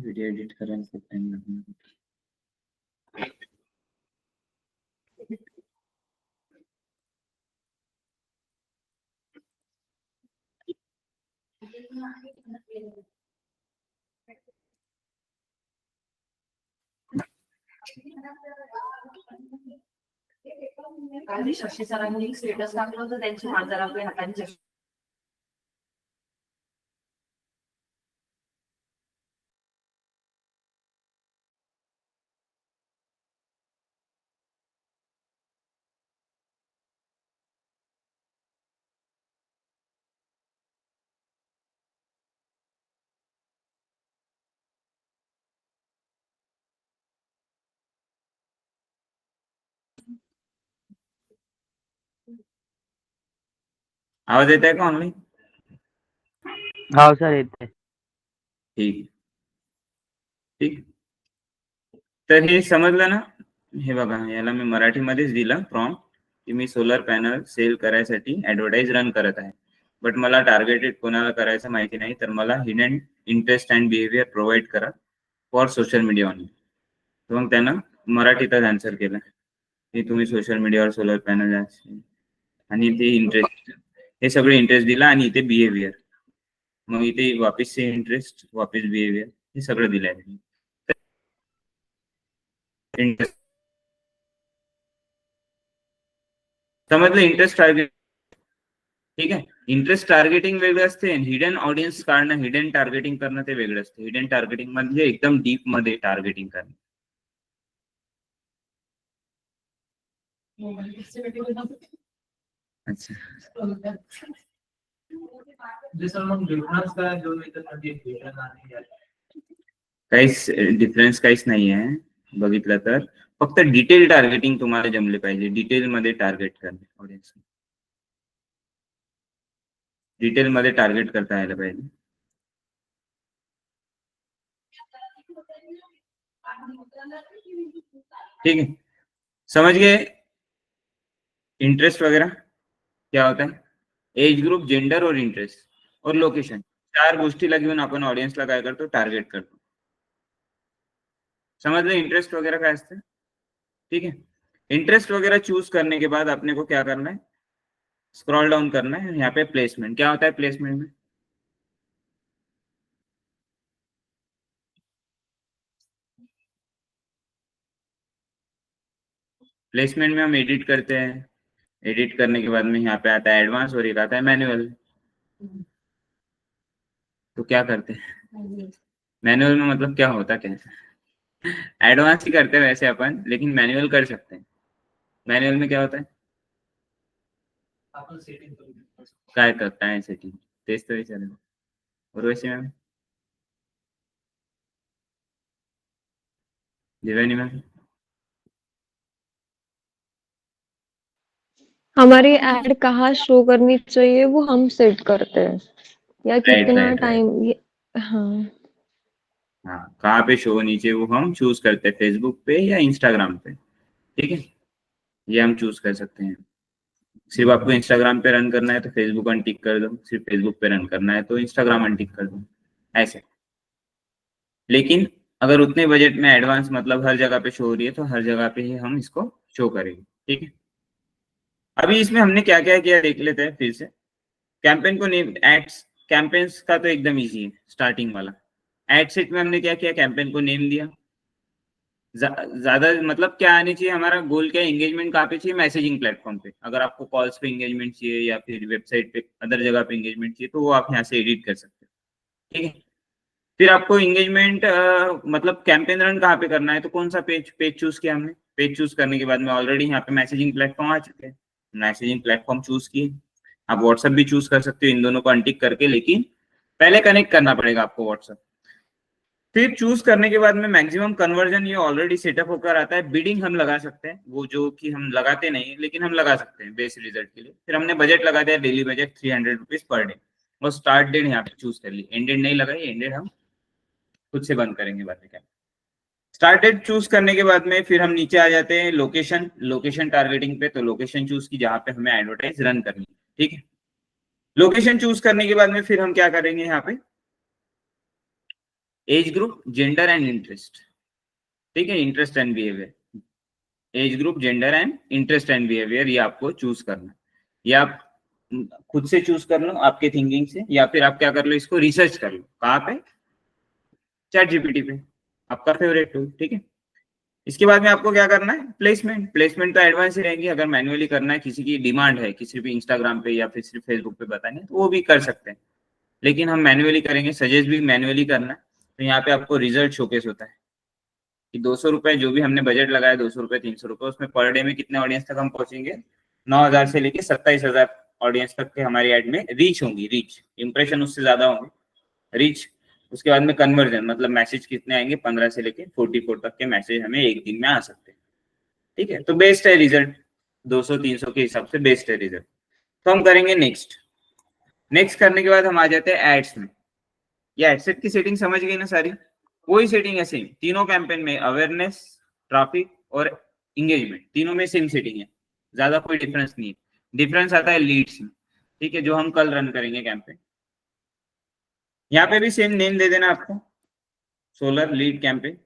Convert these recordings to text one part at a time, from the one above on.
Video edit करायला खूप time लागणार. काल शशी सरांनी स्टेटस टाकलं होतं त्यांची हातारापे हातांची. आवाज येत आहे का ऑनलाईन? हो सर येते. ठीक ठीक. तर हे समजलं ना? हे बघा, याला मी मराठीमध्येच दिलं प्रॉम्प्ट की मी सोलर पॅनल सेल करायसाठी ऍडव्हर्टाइज रन करत आहे, बट मला टार्गेटेड कोणाला करायचं माहिती नाही, तर मला hidden interest and behaviour provide करा फॉर सोशल मीडिया ऑनली. तर मग त्यानं मराठीतच आन्सर केलं की तुम्ही सोशल मीडियावर सोलर पॅनल आणि ते इंटरेस्ट, हे सगळे इंटरेस्ट दिला आणि इथे बिहेवियर, मग इथे वापिस इंटरेस्ट वापिस बिहेवियर हे सगळं दिलंय. इंटरेस्ट समजलं? इंटरेस्ट टार्गेट, ठीक आहे. इंटरेस्ट टार्गेटिंग वेगळं असते, हिडन ऑडियन्स काढणं, हिडन टार्गेटिंग करणं ते वेगळं असते. हिडन टार्गेटिंग म्हणजे एकदम डीप मध्ये टार्गेटिंग करणं. अच्छा, काहीच डिफरन्स काहीच नाही आहे बघितलं तर. फक्त डिटेल टार्गेटिंग तुम्हाला जमले पाहिजे, डिटेल मध्ये टार्गेट करणे ऑडियन्स, डिटेल मध्ये टार्गेट करता यायला पाहिजे. ठीक है, समझ गए इंटरेस्ट वगैरह क्या होता है? एज ग्रुप, जेंडर और इंटरेस्ट और लोकेशन, चार गोष्टीला घेऊन आपण ऑडियन्सला काय करतो? टार्गेट करतो. समझ लो इंटरेस्ट वगैरह काय असते? ठीक है. इंटरेस्ट वगैरह चूज करने के बाद अपने को क्या करना है? स्क्रॉल डाउन करना है. यहाँ पे प्लेसमेंट, क्या होता है प्लेसमेंट में? प्लेसमेंट में हम एडिट करते हैं. एडिट करने के बाद में यहाँ पे आता है एडवांस और एक आता है मैनुअल. तो क्या करते हैं मैनुअल में? मतलब क्या होता क्या है? एडवांस ही करते हैं वैसे अपन, लेकिन मैनुअल कर सकते हैं. मैनुअल में क्या होता है? काय करता है सेटिंग, तेच तर विचारेल. उर्वशी मॅम, दिव्यानी मैम, हमारी ऐड कहाँ शो करनी चाहिए वो हम सेट करते हैं, या कितना टाइम. हाँ हाँ, कहाँ पे शो होनी चाहिए वो हम चूज करते हैं, फेसबुक पे या इंस्टाग्राम पे. ठीक है, ये हम चूज कर सकते हैं. सिर्फ आपको इंस्टाग्राम पे रन करना है तो फेसबुक अनटिक कर दो, सिर्फ फेसबुक पे रन करना है तो इंस्टाग्राम अनटिक कर दो, ऐसे. लेकिन अगर उतने बजट में एडवांस, मतलब हर जगह पे शो हो रही है, तो हर जगह पे ही हम इसको शो करेंगे. ठीक है, अभी इसमें हमने क्या क्या किया देख लेते हैं फिर से. कैंपेन को नेम, एड्स कैंपेन्स का तो एकदम इजी है, स्टार्टिंग वाला. एड सेट में हमने क्या किया? कैंपेन को नेम दिया. ज्यादा मतलब क्या आनी चाहिए? हमारा गोल क्या है? एंगेजमेंट कहाँ पे चाहिए? मैसेजिंग प्लेटफॉर्म पे. अगर आपको कॉल्स पे एंगेजमेंट चाहिए या फिर वेबसाइट पे अदर जगह पे एंगेजमेंट चाहिए तो वो आप यहाँ से एडिट कर सकते हो. ठीक है, फिर आपको एंगेजमेंट मतलब कैंपेन रन कहाँ पे करना है, तो कौन सा पेज चूज किया हमने. पेज चूज करने के बाद में ऑलरेडी यहाँ पे मैसेजिंग प्लेटफॉर्म आ चुके हैं. मैसेजिंग प्लेटफॉर्म चूज किए. आप व्हाट्सएप भी चूज कर सकते हो इन दोनों को अनटिक करके, लेकिन पहले कनेक्ट करना पड़ेगा आपको व्हाट्सएप. फिर चूज करने के बाद में मैक्सिमम कन्वर्जन ये ऑलरेडी सेटअप होकर आता है. बिडिंग हम लगा सकते हैं, वो जो कि हम लगाते नहीं लेकिन हम लगा सकते हैं बेस रिजल्ट के लिए. फिर हमने बजट लगा दिया, daily budget 300 rupees per day, और स्टार्ट डेट यहाँ पे चूज कर ली. एंडेड नहीं लगाई, एंडेड हम खुद से बंद करेंगे बाद में. स्टार्टेड चूज करने के बाद में फिर हम नीचे आ जाते हैं लोकेशन टारगेटिंग पे। तो लोकेशन चूज की जहां पे हमें एडवर्टाइज रन करनी है, ठीक है। लोकेशन चूज करने के बाद में फिर हम क्या करेंगे, यहाँ पे age group, gender and interest, ठीक है, interest and behaviour, age group, gender and interest and behaviour, ये आपको चूज करना है। या आप खुद से चूज कर लो आपके थिंकिंग से, या फिर आप क्या कर लो, इसको रिसर्च कर लो। कहाँ पे? चैट जीपीटी पे, आपका फेवरेट टूल, ठीक है। इसके बाद में आपको क्या करना है, प्लेसमेंट तो एडवांस ही रहेगी। अगर मैन्युअली करना है, किसी की डिमांड है किसी भी इंस्टाग्राम पे या फिर सिर्फ फेसबुक पे बतानी है, तो वो भी कर सकते हैं, लेकिन हम मैन्युअली करेंगे, सजेस्ट भी मैन्युअली करना है। तो यहाँ पे आपको रिजल्ट शोकेस होता है कि 200 रुपए जो भी हमने बजट लगाया, 200 रुपए 300 रुपए, उसमें पर डे में कितने ऑडियंस तक हम पहुंचेंगे, 9,000 से लेके 27,000 ऑडियंस तक के हमारी एड में रीच होंगी। रीच, इंप्रेशन उससे ज्यादा होंगे, रीच। उसके बाद में कन्वर्जन, मतलब मैसेज कितने आएंगे, 15 से लेके 44 तक के मैसेज हमें एक दिन में आ सकते हैं, ठीक है। तो बेस्ट है रिजल्ट, 200-300 के हिसाब से बेस्ट है रिजल्ट। तो हम करेंगे नेक्स्ट करने के बाद हम आ जाते हैं एड्स में। ये एडसेट की सेटिंग समझ गई ना सारी? वही सेटिंग है सेम तीनों कैंपेन में, अवेयरनेस, ट्रैफिक और इंगेजमेंट, तीनों में सेम सेटिंग है, ज्यादा कोई डिफरेंस नहीं है। डिफरेंस आता है लीड्स में, ठीक है, जो हम कल रन करेंगे कैंपेन। यहाँ पे भी सेम नेम दे देना आपको, solar lead campaign,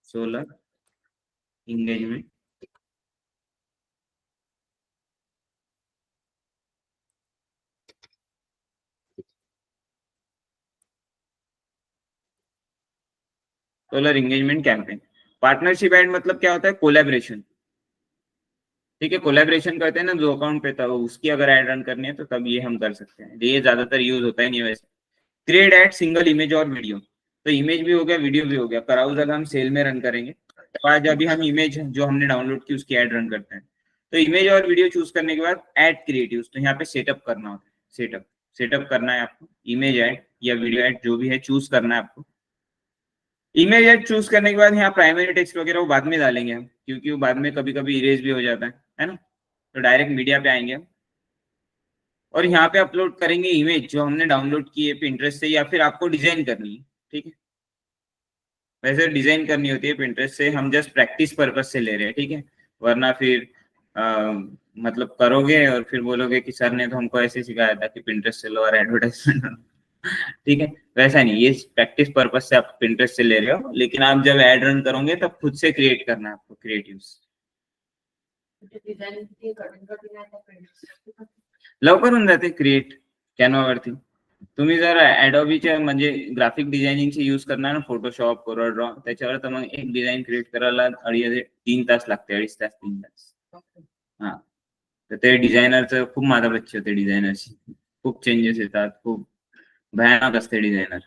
solar engagement, solar engagement campaign. Partnership ad मतलब क्या होता है, कोलैबोरेशन, ठीक है। कोलैबोरेशन करते हैं ना दो अकाउंट पे, तब उसकी अगर एड रन करनी है तो तब ये हम कर सकते हैं। ये ज्यादातर यूज होता है नहीं वैसे। क्रिएट एड सिंगल इमेज और वीडियो, तो इमेज भी हो गया, वीडियो भी हो गया। कराउजल हम सेल में रन करेंगे, तो आज अभी हम इमेज जो हमने डाउनलोड की उसकी एड रन करते हैं। तो इमेज और वीडियो चूज करने के बाद एड क्रिएटिव, तो यहाँ पे सेटअप करना होता है, सेटअप करना है आपको। इमेज एड या वीडियो एड जो भी है चूज करना है आपको। इमेज एड चूज करने के बाद यहाँ प्राइमरी टेक्स्ट वगैरह वो बाद में डालेंगे हम, क्योंकि वो बाद में कभी कभी इरेज भी हो जाता है ना। तो डायरेक्ट मीडिया पे आएंगे हम, और यहाँ पे अपलोड करेंगे इमेज जो हमने डाउनलोड की है पिंटरेस्ट से, या फिर आपको डिजाइन करनी है, ठीक है। वैसे डिजाइन करनी होती है पिंटरेस्ट से, हम जस्ट प्रैक्टिस पर्पज से ले रहे हैं, ठीक है। वरना फिर मतलब करोगे और फिर बोलोगे कि सर ने तो हमको ऐसे सिखाया था कि पिंटरेस्ट से लो और एडवर्टाइजमेंट ठीक है। वैसा नहीं, ये प्रैक्टिस पर्पज से आप पिंटरेस्ट से ले रहे हो, लेकिन आप जब एड रन करोगे तब खुद से क्रिएट करना है आपको, क्रिएटिव्स। लवकर होऊन जाते क्रिएट कॅनव्हावरती। तुम्ही जर ॲडोबीच्या म्हणजे ग्राफिक डिझायनिंगचे यूज करणार ना, फोटोशॉप, कोरल ड्रॉ, त्याच्यावर तर मग एक डिझाईन क्रिएट करायला 3 तास लागते, 2.5 तास 3 तास। हा, तर ते डिझायनरचं खूप माझा बच्चे होते डिझायनरशी, खूप चेंजेस येतात, खूप भयानक असते डिझायनर।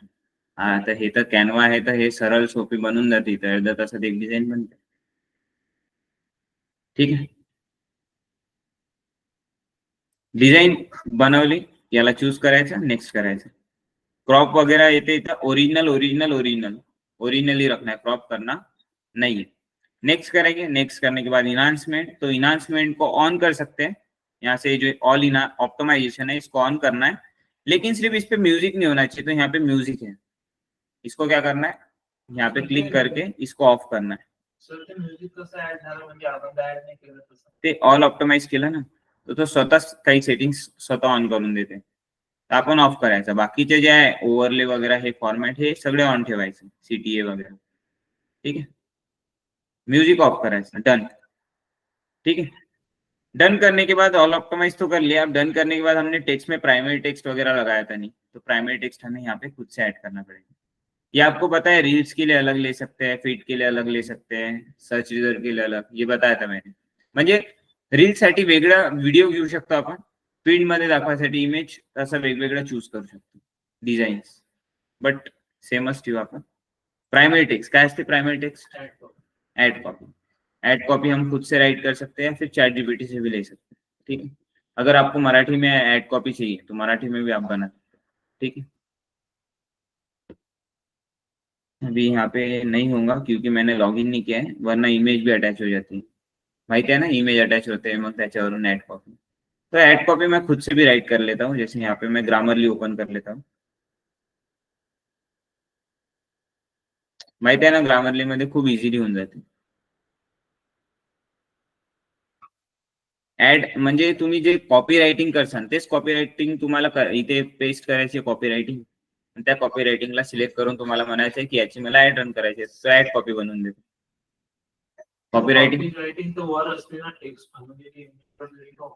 हा, तर हे तर कॅनवा आहे, तर हे सरळ सोपी बनून जाते, तर अर्ध्या तासात एक डिझाईन बनते, ठीक आहे। डिझाईन बनवली, याला चूज करायचं, नेक्स्ट करायचं। क्रॉप वगैरह येते इथं, ओरिजिनली रखना है, क्रॉप करना नहीं है। नेक्स्ट करेंगे, नेक्स्ट करने के बाद इनहांसमेंट, तो इनहांसमेंट को ऑन कर सकते हैं। यहाँ से जो ऑल इन ऑप्टिमाइजेशन है इसको ऑन करना है, लेकिन सिर्फ इस पे म्यूजिक नहीं होना चाहिए। तो यहाँ पे म्यूजिक है, इसको क्या करना है, यहाँ पे क्लिक करके इसको ऑफ करना है। ते ऑल ऑप्टिमाइज केलं ना, तो स्वतः काही सेटिंग्स स्वतः ऑन करून देते, तर आपण ऑफ करायचं। बाकीचे जे आहे ओव्हरले वगैरे हे फॉर्मॅट हे सगळे ऑन ठेवायचे, सीटीए वगैरे, ठीक है। म्यूजिक ऑफ करायचं, डन, ठीक है। डन करने के बाद ऑल ऑप्टिमाइज तो कर लिया। अब डन करने के बाद हमने टेक्स्ट में प्राइमरी टेक्स्ट वगैरह लगाया था नहीं, तो प्राइमरी टेक्स्ट हमें यहाँ पे खुद से ऐड करना पड़ेगा। ये आपको पता है, रील्स के लिए अलग ले सकते हैं, फीड के लिए अलग ले सकते हैं, सर्च रिझल्ट के लिए अलग, ये बताया था मैंने। म्हणजे रील साठी वेगळा व्हिडिओ घेऊ शकतो आपण, फीड मध्ये दाखवायसाठी इमेज असं वेगवेगळं चूज करू शकतो, डिझाईन्स, बट सेमच ठेवू आपण। प्राइमरी टेक्स्ट काय असते, primary text ad copy. Ad copy हम खुद से राइट कर सकते हैं, फिर चैट जीपीटी से भी ले सकते हैं, ठीक है। अगर आपको मराठी में एड कॉपी चाहिए तो मराठी में भी आप बना सकते हैं, ठीक है। अभी यहाँ पे नहीं होगा क्योंकि मैंने लॉगिन नहीं किया है, वरना इमेज भी अटैच हो जाती है, माहिती है ना, इमेज अटैच होते हैं मग त्याच्यावरून एड कॉपी। तो एड कॉपी मैं खुद से भी राइट कर लेता हूँ, जैसे यहाँ पे मैं ग्रामरली ओपन कर लेता हूँ। माहिती आहे ना, ग्रामरली मध्ये खूप इझिली होऊन जाते. ऍड म्हणजे तुम्ही जे कॉपी रायटिंग करसान तेच कॉपी रायटिंग तुम्हाला इथे पेस्ट करायची कॉपी रायटिंग. त्या कॉपी रायटिंगला सिलेक्ट करून तुम्हाला म्हणायचं की याची मला ऍड रन करायची आहे, तर ऍड कॉपी बनवून देतो. कॉपी रायटिंग तो वर असते ना टेक्स्ट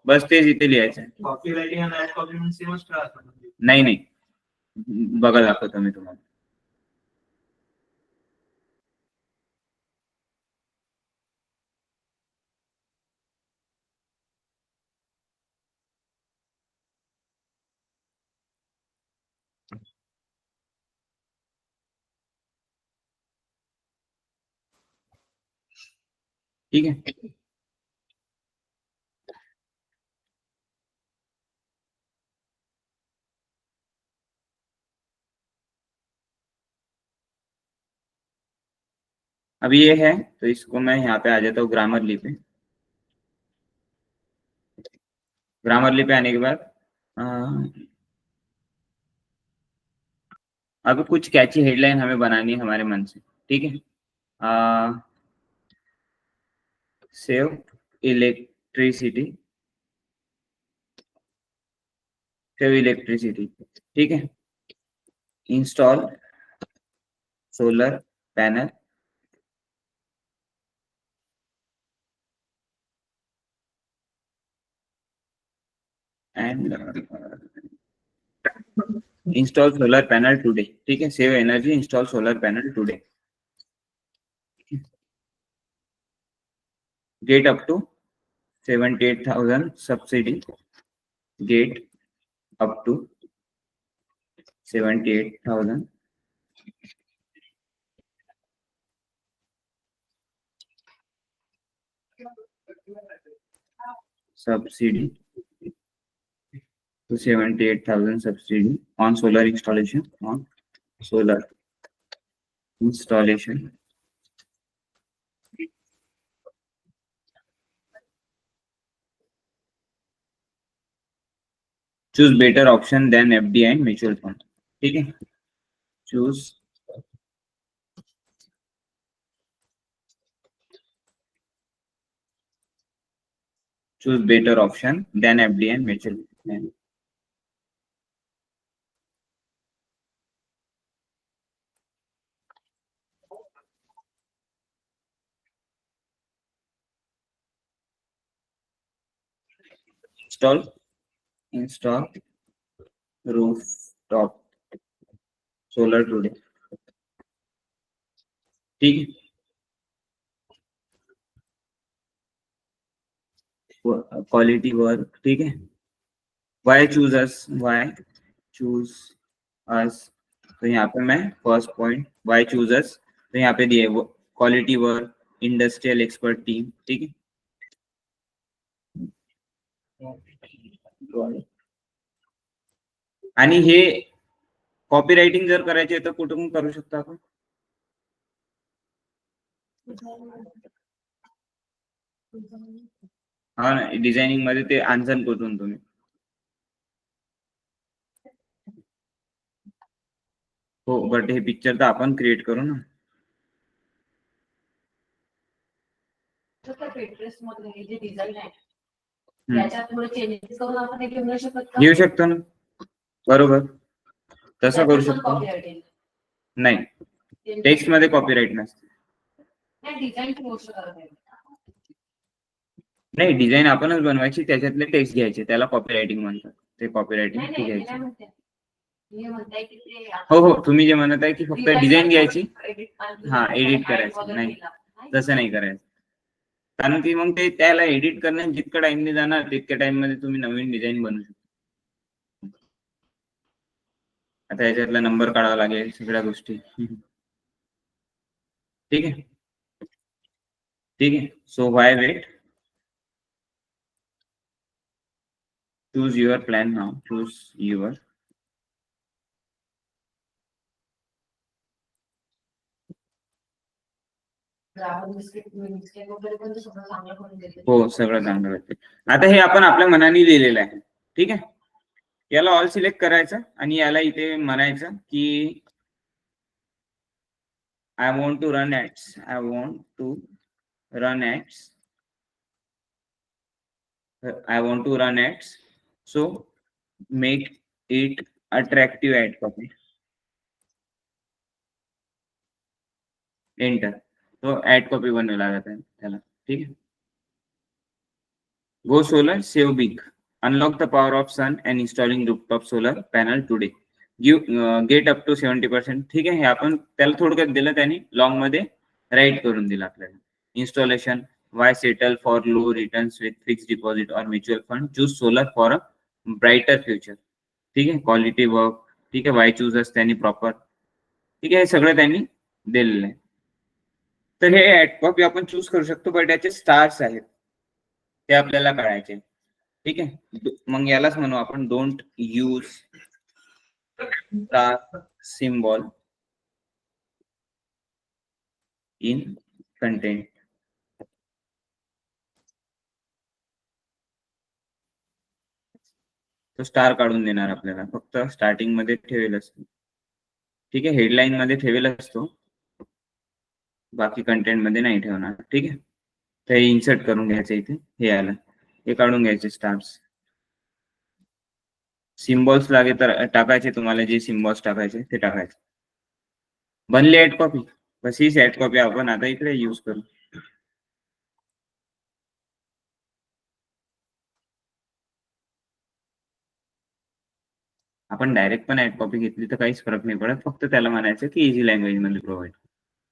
बस तेच इथे लिहायचं आहे. कॉपी रायटिंग आणि ऍड कॉपी म्हणजे सेमच कळतात. नाही बघा दाखवतो मी तुम्हाला. ठीक है. अभी ये है तो इसको मैं यहाँ पे आ जाता हूँ ग्रामरली पे. ग्रामरली पे आने के बाद अब कुछ कैची हेडलाइन हमें बनानी है हमारे मन से. ठीक है. Save electricity. Save electricity. ठीक है. Install solar panel and install solar panel today. ठीक है. Save energy install solar panel today. Get up to 78,000 subsidy. Get up to 78,000 subsidy to 78,000 subsidy on solar installation. On solar installation. Choose better option than FDI and mutual fund. ठीक है. Choose better option than FDI and mutual fund. Install rooftop solar today. ठीक है. Quality work. ठीक है. Why choose us? तो यहाँ पे मैं first point why choose us तो यहाँ पे दिए quality work industrial expert team. ठीक है. आणि हे कॉपी रायटिंग जर करायचे तर कुठून करू शकता आपण. हा ना, डिझायनिंग मध्ये ते आन्सर कुठून तुम्ही. हो बट हे पिक्चर तर आपण क्रिएट करू ना. Pinterest मध्ये हे जे डिझाईन आहे त्याच्यात थोडे चेंजेस करून आपण हे घेऊ शकत का? घेऊ शकतो ना. बरोबर तसं करू शकतो. कॉपीरायटिंग नाही टेक्स्ट मध्ये कॉपीराइट नसते. नाही डिझाईन गोष्ट करत आहे. नाही डिझाईन आपणच बनवायची त्याच्यातले टेक्स्ट घ्यायचे त्याला कॉपीरायटिंग म्हणतात. ते कॉपीरायटिंग नाही, ते नाही, घ्यायचे. काय म्हणते? मी म्हणताय की ते हो तुम्ही जे म्हणत आहे की फक्त डिझाईन घ्यायची. edit हा एडिट करायचं नाही तसं नाही करायचं. कारण की मग ते त्याला एडिट करण्यात जितकं टाइम नाही जाणार तितक्या टाइम मध्ये तुम्ही नवीन डिझाईन बनवू शकता. आता याच्यातला नंबर काढावा लागेल सगळ्या गोष्टी. ठीक आहे. ठीक आहे. So why wait. Choose your plan now. Choose your. हो सगळं चांगलं वाटतं. आता हे आपण आपल्या मनाने लिहिलेलं आहे. ठीक आहे. याला ऑल सिलेक्ट करायचं आणि याला इथे म्हणायचं की I want to run ads. I want to run ads. I want to run ads. So make it attractive ad copy. Enter. तो ad copy बनने लगा था त्याला. ठीक है. Go solar, save big. Unlock the power of sun and installing rooftop solar panel today. Get up to 70%. ठीक आहे. हे आपण त्याला थोडक्यात दिलं त्यांनी लॉंग मध्ये राईट करून दिलं आपल्याला. Installation. Why settle for low returns with fixed deposit or mutual fund? Choose solar for a brighter future. ठीक आहे. Quality work. ठीक आहे. Why choose us त्यांनी प्रॉपर. ठीक आहे. हे सगळं त्यांनी दिलेलं आहे. तर हे ऍड कॉपी आपण चूज करू शकतो, बट याचे स्टार्स आहेत ते आपल्याला कळायचे. ठीक आहे. मग यालाच म्हणू आपण don't use star symbol in content. तो स्टार काढून देणार आपल्याला, फक्त स्टार्टिंग मध्ये ठेवेल असतो. ठीक आहे. हेडलाईन मध्ये ठेवेल असतो, बाकी कंटेंट मध्ये नाही ठेवणार. ठीक आहे. तर हे इन्सर्ट करून घ्यायचं इथे. हे आलं, हे काढून घ्यायचे स्टार्स. सिम्बॉल्स लागे तर टाकायचे, तुम्हाला जे सिम्बॉल्स टाकायचे ते टाकायचे. बनली ऍड कॉपी. बस हीच ऍड कॉपी आपण आता इकडे यूज करू. आपण डायरेक्ट पण ऍड कॉपी घेतली तर काहीच फरक नाही पडत, फक्त त्याला म्हणायचं की इझी लँग्वेज मध्ये प्रोव्हाइड,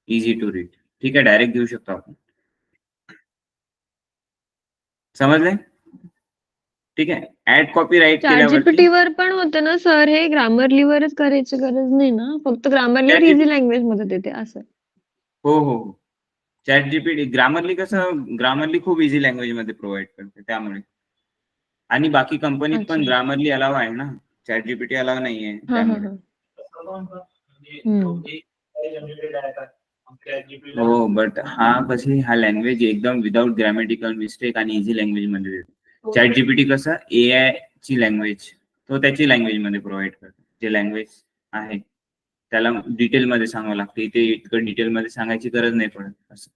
इझी टू रीड. ठीक आहे. डायरेक्ट घेऊ शकतो आपण. समजलंय? ठीक आहे. ऍड कॉपी राईट केल्यावरती ChatGPT वर पण होतं ना सर, हे ग्रामरली वरच करायची गरज नाही ना, फक्त ग्रामरली ChatGPT इझी लँग्वेज मध्ये देते असं. हो हो हो. चॅट जीपीटी ग्रामरली कसं, ग्रामरली खूप इझी लँग्वेज मध्ये प्रोव्हाइड करते त्यामुळे. आणि बाकी कंपनीत पण अच्छा. ग्रामरली अलाव आहे ना, चॅट जीपीटी अलाव नाहीये हा हा त्यामुळे. हा. हो, बट हा कशी, हा लँग्वेज एकदम विदाउट ग्रॅमॅटिकल मिस्टेक आणि इझी लँग्वेज मध्ये देतो. चॅट जीपीटी कसं एआय ची लँग्वेज, तो त्याची लँग्वेज मध्ये प्रोव्हाइड करतो. जे लँग्वेज आहे त्याला डिटेल मध्ये सांगावं लागतं, इथे इतकं डिटेल मध्ये सांगायची गरज नाही पडत असं.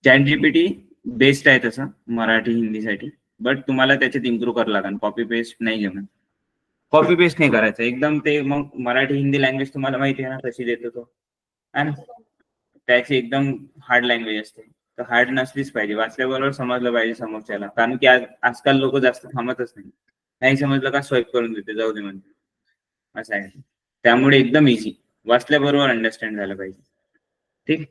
चॅट जीपीटी बेस्ट आहे तसं मराठी हिंदीसाठी, बट तुम्हाला त्याच्यात इम्प्रूव्ह करावं लागेल. कॉपी पेस्ट नाही जमत. कॉपी पेस्ट नाही करायचं एकदम. ते मग मराठी हिंदी लँग्वेज तुम्हाला माहिती आहे ना कशी देतो तो, है ना. त्याची एकदम हार्ड लँग्वेज असते, तर हार्ड नसलीच पाहिजे. वाचल्याबरोबर समजलं पाहिजे समोरच्याला, कारण की आजकाल लोक जास्त थांबतच नाही समजलं का स्वाईप करून देते, जाऊ दे म्हणते, असं आहे. त्यामुळे एकदम इझी, वाचल्याबरोबर अंडरस्टँड झालं पाहिजे. ठीक.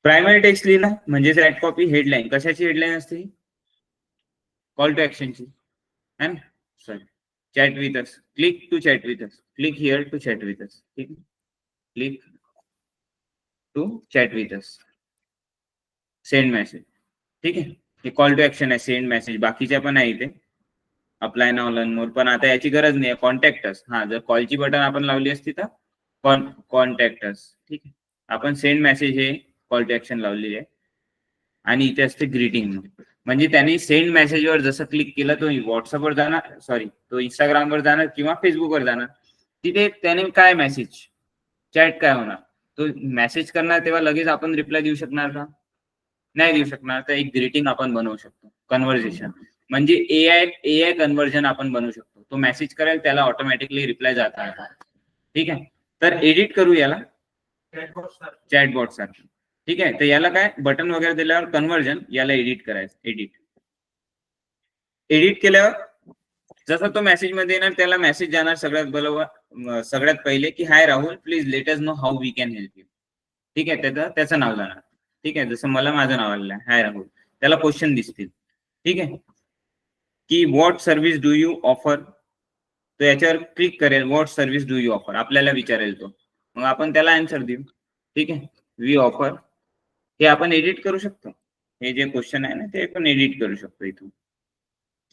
प्रायमरी टेक्स्ट लिहिला म्हणजे ऍड कॉपी. हेडलाईन कशाची हेडलाईन असते? कॉल टू ऍक्शनची, है ना. Sorry, chat with us, click to chat with us, click here to chat with us. ठीक आहे. Click to chat with us, send message. ठीक आहे. हे कॉल टू ऍक्शन आहे, सेंड मेसेज. बाकीच्या पण आहे इथे, अप्लाय नाव, लर्न मोर, पण आता याची गरज नाही. कॉन्टॅक्ट अस, हा, जर कॉलची बटन आपण लावली असती तर कॉन्टॅक्ट अस. ठीक आहे. आपण सेंड मेसेज हे कॉल टू ऍक्शन लावलेली आहे. आणि इथे असते ग्रीटिंग, म्हणजे त्यांनी सेंड मेसेजवर जसं क्लिक केलं तो व्हॉट्सअपवर जाणार, सॉरी तो इंस्टाग्रामवर जाणार किंवा फेसबुकवर जाणार. तिथे त्याने काय मेसेज, चॅट काय होणार, तो मेसेज करणार तेव्हा लगेच आपण रिप्लाय देऊ शकणार का? नाही देऊ शकणार. तर एक ग्रीटिंग आपण बनवू शकतो, कन्व्हर्सेशन, म्हणजे एआय कन्व्हर्जन आपण बनवू शकतो. तो मेसेज करेल, त्याला ऑटोमॅटिकली रिप्लाय जातात. ठीक आहे. तर एडिट करू याला चॅटबॉट सारखं. ठीक आहे. तर याला काय, बटन वगैरे दिल्यावर कन्व्हर्जन, याला एडिट करायचं. एडिट केल्यावर जसा तो मेसेज मध्ये येणार, त्याला मेसेज जाणार सगळ्यात पहिले की hi Rahul, please let us know how we can help you. ठीक आहे. त्याचं नाव जाणार. ठीक आहे. जसं मला माझं नाव आलेलं आहे, हाय राहुल. त्याला क्वेश्चन दिसतील. ठीक आहे. की what service do you offer. तो याच्यावर क्लिक करेल, what service do you offer आपल्याला विचारेल तो, मग आपण त्याला आन्सर देऊ. ठीक आहे. वी ऑफर, हे आपण एडिट करू शकतो. हे जे क्वेश्चन आहे ना, ते आपण एडिट करू शकतो. इथून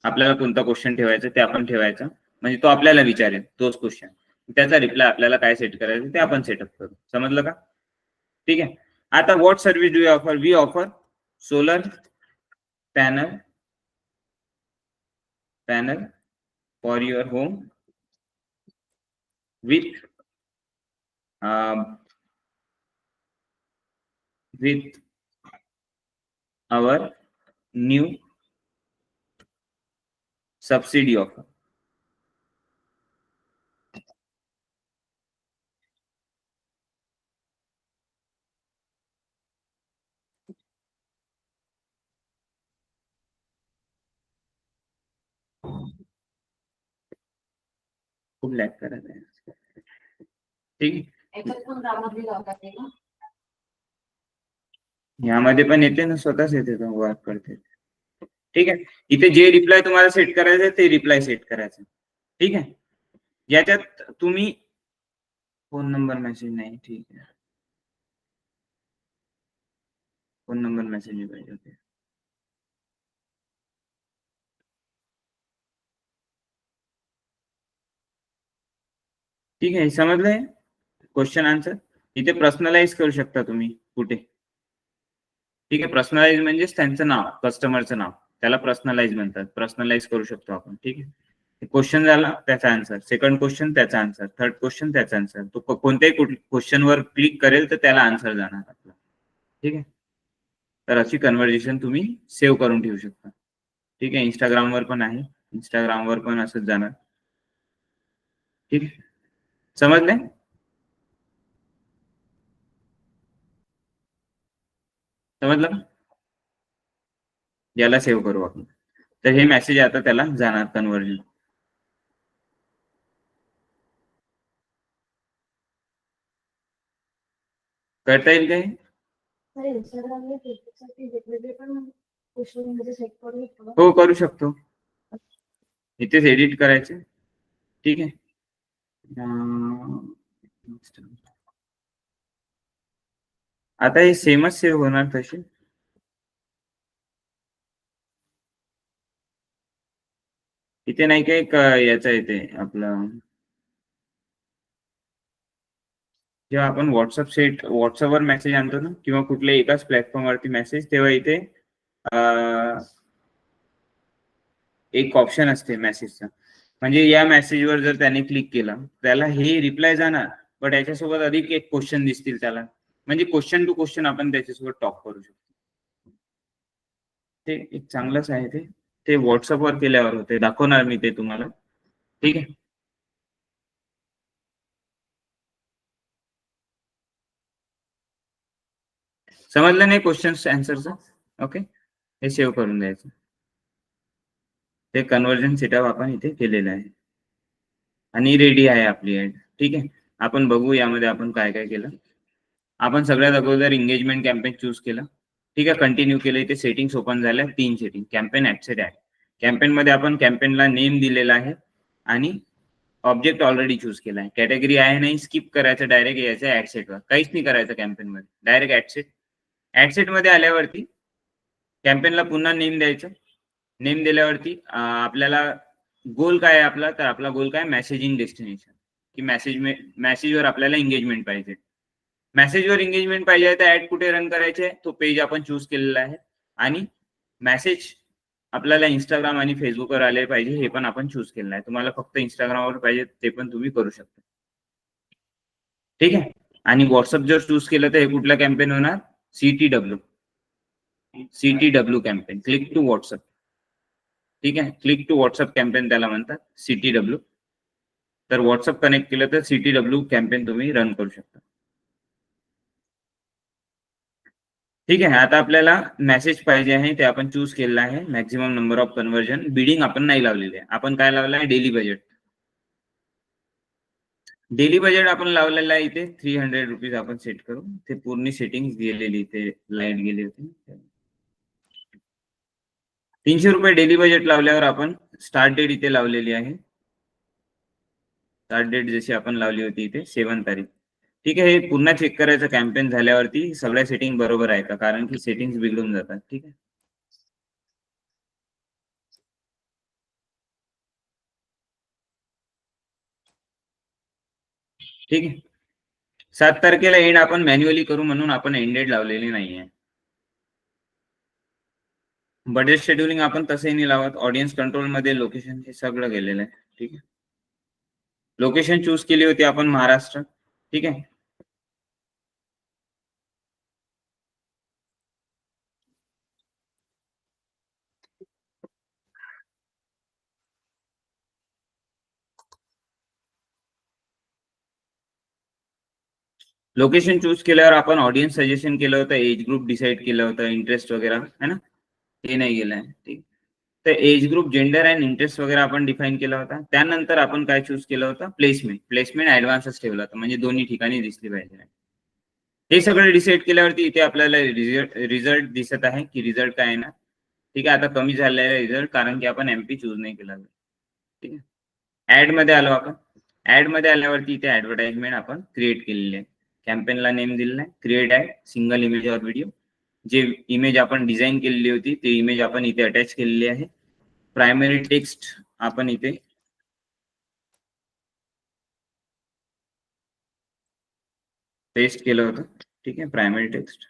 आपल्याला कोणता क्वेश्चन ठेवायचा ते आपण ठेवायचं, म्हणजे तो आपल्याला विचारेल तोच क्वेश्चन, त्याचा रिप्लाय आपल्याला काय सेट करायचं ते आपण सेटअप करू. समजलं का? ठीक आहे. आता what service do you offer. We offer solar panel for your home with with our new subsidy offer. खूप लॅग करत आहे. ठीक आहे, याच्यात पण ग्रामर लिहिला होता ते ना. यामध्ये पण येते ना, स्वतःच येते तो वर्क करते. ठीक आहे, इथे जे रिप्लाय तुम्हाला सेट करायचं ते रिप्लाय सेट करायचं. ठीक आहे, याच्यात तुम्ही फोन नंबर मेसेज नाही. ठीक आहे, फोन नंबर मेसेज नाही पाहिजे होते. ठीक आहे, समजलंय. क्वेश्चन आन्सर इथे पर्सनलाइज करू शकता तुम्ही कुठे. ठीक आहे, पर्सनलाइज म्हणजेच त्यांचं नाव, कस्टमरचं नाव, त्याला पर्सनलाइज म्हणतात. पर्सनलाइज करू शकतो आपण. ठीक आहे, क्वेश्चन झाला त्याचा आन्सर, सेकंड क्वेश्चन त्याचा आन्सर, थर्ड क्वेश्चन त्याचा आन्सर. तो कोणत्याही क्वेश्चनवर क्लिक करेल तर त्याला आन्सर जाणार आपला. ठीक आहे, तर अशी कन्व्हर्जेशन तुम्ही सेव्ह करून ठेवू शकता. ठीक आहे, इंस्टाग्रामवर पण आहे, इंस्टाग्रामवर पण असंच जाणार. ठीक आहे, समजलंय. समजलं का? याला सेव्ह करू आपण. तर हे मेसेज आता त्याला जाणार कन्व्हर्जन. करता येईल काय? हो, करू शकतो. इथेच एडिट करायचे. ठीक आहे, आता हे सेमच सेव्ह होणार तसे. इथे नाही काय एक याचा येते आपलं, जेव्हा आपण व्हॉट्सअपवर मेसेज आणतो ना, किंवा कुठल्या एकाच प्लॅटफॉर्मवरती मेसेज, तेव्हा इथे एक ऑप्शन असते मेसेजचा. म्हणजे या मेसेजवर जर त्याने क्लिक केलं त्याला हे रिप्लाय जाणार, बट याच्यासोबत अधिक एक क्वेश्चन दिसतील त्याला. म्हणजे क्वेश्चन टू क्वेश्चन आपण त्याच्यासोबत टॉक करू शकतो. ते एक चांगलंच आहे. ते व्हॉट्सअपवर केल्यावर होते, दाखवणार मी ते तुम्हाला. ठीक आहे, समजलं नाही क्वेश्चन आन्सरचं? ओके, हे सेव्ह करून द्यायचं. ते कन्व्हर्जन सेटअप आपण इथे केलेलं आहे आणि रेडी आहे आपली ऍड. ठीक आहे, आपण बघू यामध्ये आपण काय काय केलं. आपण सगळ्यात अगोदर एंगेजमेंट कॅम्पेन चूज केलं. ठीक आहे, कंटिन्यू केलं. इथे सेटिंग्स ओपन झाल्या, 3 setting. Campaign, ad set, ad. Campaign मध्ये आपण कॅम्पेनला नेम दिलेला आहे आणि ऑब्जेक्ट ऑलरेडी चूज केला आहे. कॅटेगरी आहे नाही, स्किप करायचं, डायरेक्ट यायचं ऍडसेटवर. काहीच नाही करायचं कॅम्पेन मध्ये, डायरेक्ट ऍडसेट. ऍडसेट मध्ये आल्यावरती कॅम्पेनला पुन्हा नेम द्यायचं. नेम दिल्यावरती आपल्याला गोल काय आहे आपला, तर आपला गोल काय, मेसेजिंग डेस्टिनेशन, की मेसेजवर आपल्याला एंगेजमेंट पाहिजे. मेसेजवर एंगेजमेंट पाहिजे तर ऍड कुठे रन करायचे, तो पेज आपण चूज केलेला आहे. आणि मेसेज आपल्याला इंस्टाग्राम आणि फेसबुकवर आले पाहिजे, हे पण आपण चूज केलेलं आहे. तुम्हाला फक्त इंस्टाग्रामवर पाहिजे ते पण तुम्ही करू शकता. ठीक आहे, आणि व्हॉट्सअप जर चूज केलं तर हे कुठला कॅम्पेन होणार, CTW campaign, click to WhatsApp. ठीक आहे, क्लिक टू व्हॉट्सअप कॅम्पेन त्याला म्हणतात, CTW. तर व्हॉट्सअप कनेक्ट केलं तर CTW कॅम्पेन तुम्ही रन करू शकता. ठीक आहे, आता आपल्याला मेसेज पाहिजे आहे, ते आपण चूज केलेलं आहे. Maximum number of conversion. Bidding आपण नाही लावलेली आहे, आपण काय लावलं आहे, डेली बजेट. डेली बजेट आपण लावलेलं आहे इथे 300 रुपीज आपण सेट करू. ते पूर्ण सेटिंग गेलेली, इथे लाईट गेली होती. 300 रुपये डेली बजेट लावल्यावर आपण स्टार्ट डेट इथे लावलेली आहे. स्टार्ट डेट जशी आपण लावली होती इथे 7 तारीख. ठीक आहे, हे पुन्हा चेक करायचं कॅम्पेन झाल्यावरती सगळ्या सेटिंग बरोबर आहे का, कारण की सेटिंग बिघडून जातात. ठीक आहे, ठीक आहे. 7 तारखेला एंड आपण मॅन्युअली करू म्हणून आपण एंड डेट लावलेली नाहीये. बजेट शेड्युलिंग आपण तसंही नाही लावत. ऑडियन्स कंट्रोल मध्ये लोकेशन हे सगळं गेलेलं आहे. ठीक आहे, लोकेशन चूज केली होती आपण महाराष्ट्र. ठीक आहे, लोकेशन चूज केल्यावर आपण ऑडियन्स सजेशन केलं होतं, एज ग्रुप डिसाईड केलं होतं, इंटरेस्ट वगैरे है ना, ते नाही गेलंय. ठीक, तर age group, gender and interest वगैरे आपण डिफाईन केला होता. त्यानंतर आपण काय चूज केलं होतं, प्लेसमेंट ऍडव्हान्सच ठेवलं होतं, म्हणजे दोन्ही ठिकाणी दिसली पाहिजे. हे सगळं डिसाईड केल्यावरती इथे आपल्याला रिझल्ट दिसत आहे की रिझल्ट काय आहे ना. ठीक आहे, आता कमी झालेला आहे रिझल्ट, कारण की आपण एमपी चूज नाही केला. ठीक आहे, ऍड मध्ये आलो आपण. ऍड मध्ये आल्यावरती इथे ऍडव्हर्टाइजमेंट आपण क्रिएट केलेली आहे. कॅम्पेनला नेम दिलेला आहे, क्रिएट ऍड सिंगल इमेज और व्हिडिओ. जे इमेज आपण डिझाईन केलेली होती ते इमेज आपण इथे अटॅच केलेली आहे. प्रायमरी टेक्स्ट आपण इथे पेस्ट केलं होतं. ठीक आहे, प्रायमरी टेक्स्ट.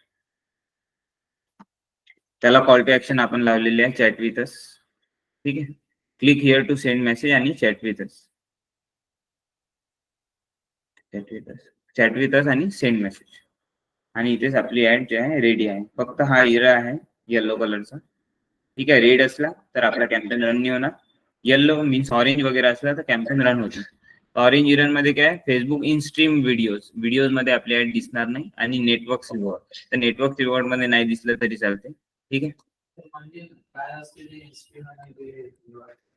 त्याला कॉल टू ऍक्शन आपण लावलेली आहे, चॅट विथ अस. ठीक आहे, click here to send message आणि chat with us. Chat with us आणि सेंड मेसेज. आणि इथेच आपली ऍड जे आहे रेडी आहे. फक्त हा हिरा आहे येलो कलरचा. ठीक आहे, रेड असला तर आपला कॅम्पेन रन नाही होणार. येलो मीन्स ऑरेंज वगैरे असला तर कॅम्पेन रन होते. ऑरेंज हिरन मध्ये काय, फेसबुक इन स्ट्रीम व्हिडिओज मध्ये आपली ऍड दिसणार नाही. आणि नेटवर्क रिवॉर्ड, तर नेटवर्क रिवॉर्ड मध्ये नाही दिसलं तरी चालते. ठीक आहे, म्हणजे काय असते ते Instagram आणि ते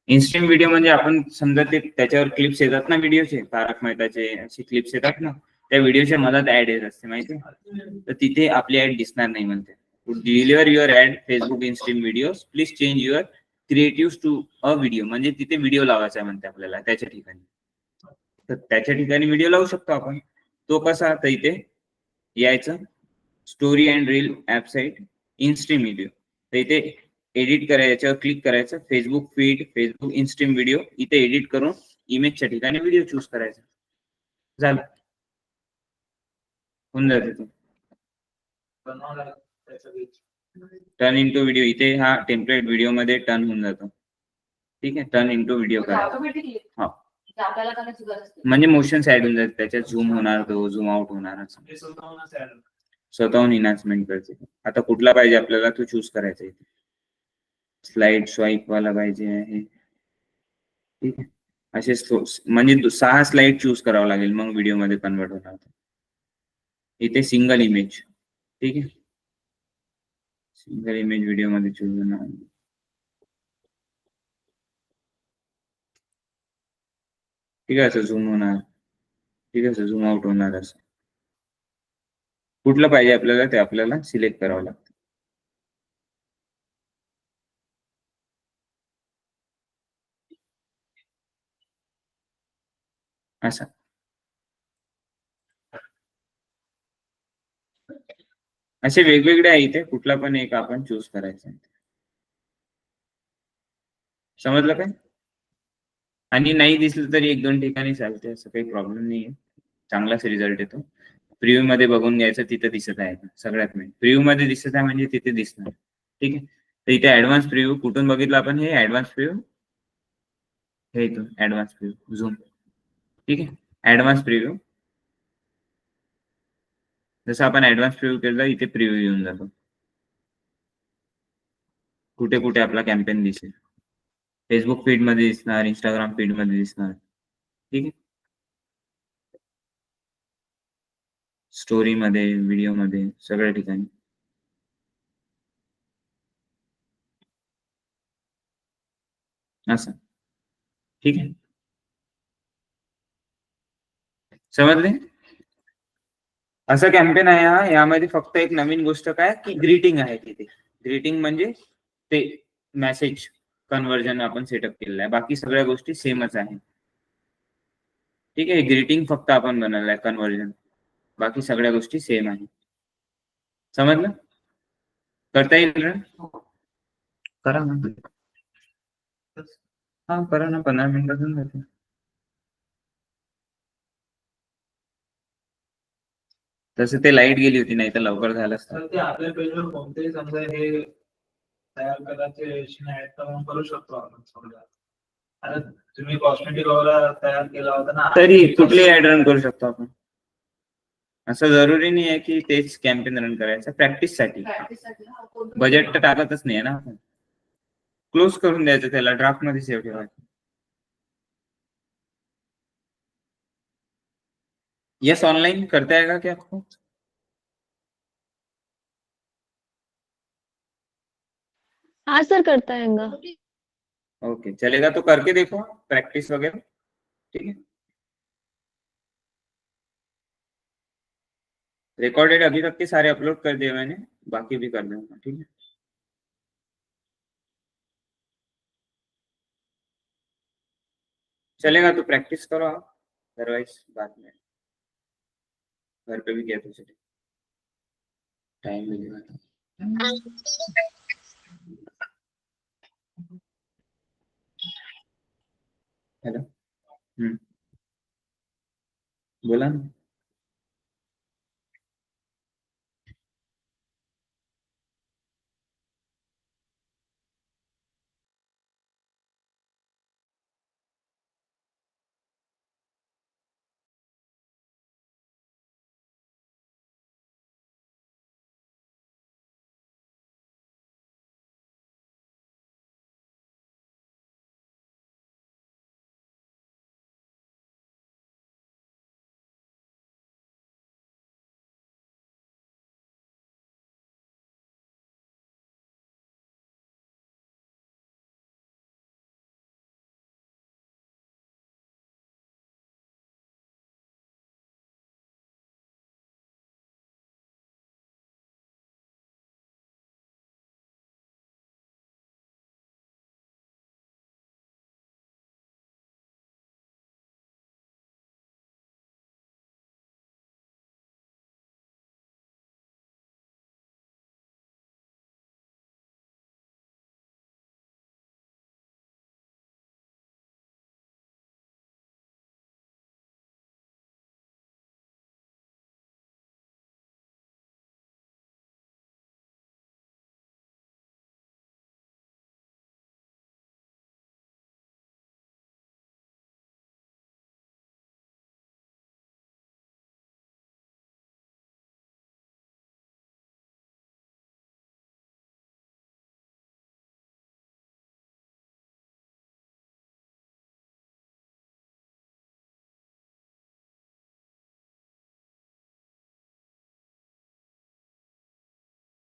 इन्स्ट्रीम व्हिडिओ म्हणजे आपण समजा ते त्याच्यावर क्लिप्स येतात ना व्हिडिओचे, तारक मेहताचे असे क्लिप्स येतात ना, त्या व्हिडिओच्या मधात ऍड येत असते माहिती, तर तिथे आपली ऍड दिसणार नाही म्हणते. To deliver your ad Facebook instream videos please change your creative to a video. म्हणजे तिथे व्हिडिओ लावायचा आहे म्हणते आपल्याला त्याच्या ठिकाणी. तर त्याच्या ठिकाणी व्हिडिओ लावू शकतो आपण. तो कसा, तर इथे यायचं, story and reel app site instream video. तर इथे एडिट करायचं, याच्यावर क्लिक करायचं, Facebook feed, Facebook instream video. इथे एडिट करून इमेजच्या ठिकाणी व्हिडिओ चूज करायचा. झालं, होऊन जाते ते. बनवला त्याचा टर्न इंटू व्हिडिओ, इथे हा टेम्पलेट व्हिडिओ मध्ये टर्न होऊन जातो. ठीक आहे, टर्न इंटू व्हिडिओ करा. ऑटोमॅटिकली हा, आपल्याला करायची गरज नाही. म्हणजे मोशन ऍड होऊन जाते, त्याच्यात झूम होणार, तो झूम आउट होणार, असं म्हणजे स्वतःहूनच add होतं. स्वतःहून इनान्समेंट करते. आता कुठला पाहिजे आपल्याला तो चूज करायचा इथे. स्लाइड स्वाईप वाला पाहिजे आहे. ठीक आहे, असे म्हणजे 6 स्लाइड चूज करावं लागेल, मग व्हिडिओ मध्ये कन्वर्ट होणार. इथे सिंगल इमेज. ठीक आहे, सिंगल इमेज व्हिडिओ मध्ये चूज होणार. ठीक आहे, असं झूम होणार. ठीक आहे, असं झूम आउट होणार. असं कुठलं पाहिजे आपल्याला ते आपल्याला सिलेक्ट करावं लागतं. असं असे वेगवेगळे आहे इथे, कुठला पण एक आपण चूज करायचा. समजलं काय? आणि नाही दिसलं तरी 1-2 ठिकाणी चालते, असं काही प्रॉब्लेम नाहीये. चांगलाच रिझल्ट येतो. प्रिव्ह्यू मध्ये बघून घ्यायचं, तिथं दिसत आहे सगळ्यात मेन. प्रिव्ह्यू मध्ये दिसत आहे म्हणजे तिथे दिसणार. ठीक आहे, तर इथे ऍडव्हान्स प्रिव्ह्यू कुठून बघितलं आपण, हे ऍडव्हान्स प्रिव्ह्यू, हे इथून ऍडव्हान्स प्रिव्ह्यू झूम. ठीक आहे, ऍडव्हान्स प्रिव्ह्यू. जसं आपण ऍडव्हान्स प्रिव्ह्यू केलं इथे प्रिव्ह्यू येऊन जातो, कुठे कुठे आपला कॅम्पेन दिसेल. फेसबुक फीड मध्ये दिसणार, इंस्टाग्राम फीड मध्ये दिसणार. ठीक आहे, स्टोरी मध्ये, व्हिडिओ मध्ये, सगळ्या ठिकाणी असं. ठीक आहे, समजले? असं कॅम्पेन आहे हा. यामध्ये फक्त एक नवीन गोष्ट काय की ग्रीटिंग आहे तिथे. ग्रीटिंग म्हणजे ते मेसेज कन्वर्जन आपण सेटअप केलेलं आहे, बाकी सगळ्या गोष्टी सेमच आहे. ठीक आहे, ग्रीटिंग फक्त आपण बनवलं आहे, कन्वर्जन बाकी सगळ्या गोष्टी सेम आहे. समजलं? करता येईल ना? करा ना. हा, करा ना, 15 मिनिटातून जाते. तसं ते लाईट गेली होती, नाही तर लवकर झालं असतं. तर ते आपल्या पेजवर कोणतेही समजा हे तयार करायचे ऍड करून करू शकतो आपण समजा. आता तुम्ही कॉस्मेटिक वगैरे तयार केला होता ना, तरी कुठली ऍड रन करू शकतो आपण. असं जरुरी नाही आहे की तेच कॅम्पेन रन करायचं. प्रॅक्टिस साठी प्रॅक्टिससाठी बजेट तर टाकतच नाही ना आपण. क्लोज करून द्यायचं, त्याला ड्राफ्ट मध्ये सेव्ह ठेवायचं. यस ऑनलाइन करते आएगा क्या आपको? हाँ सर, करता हैगा। ओके चलेगा तो करके देखो प्रैक्टिस वगैरह, ठीक है। रिकॉर्डेड अभी तक के सारे अपलोड कर दिए मैंने, बाकी भी कर दूंगा, ठीक है। चलेगा तो प्रैक्टिस करो आप, अदरवाइज बाद में घर पे भी कहते चले, टाइम मिलेगा तो। हेलो, बोला ना।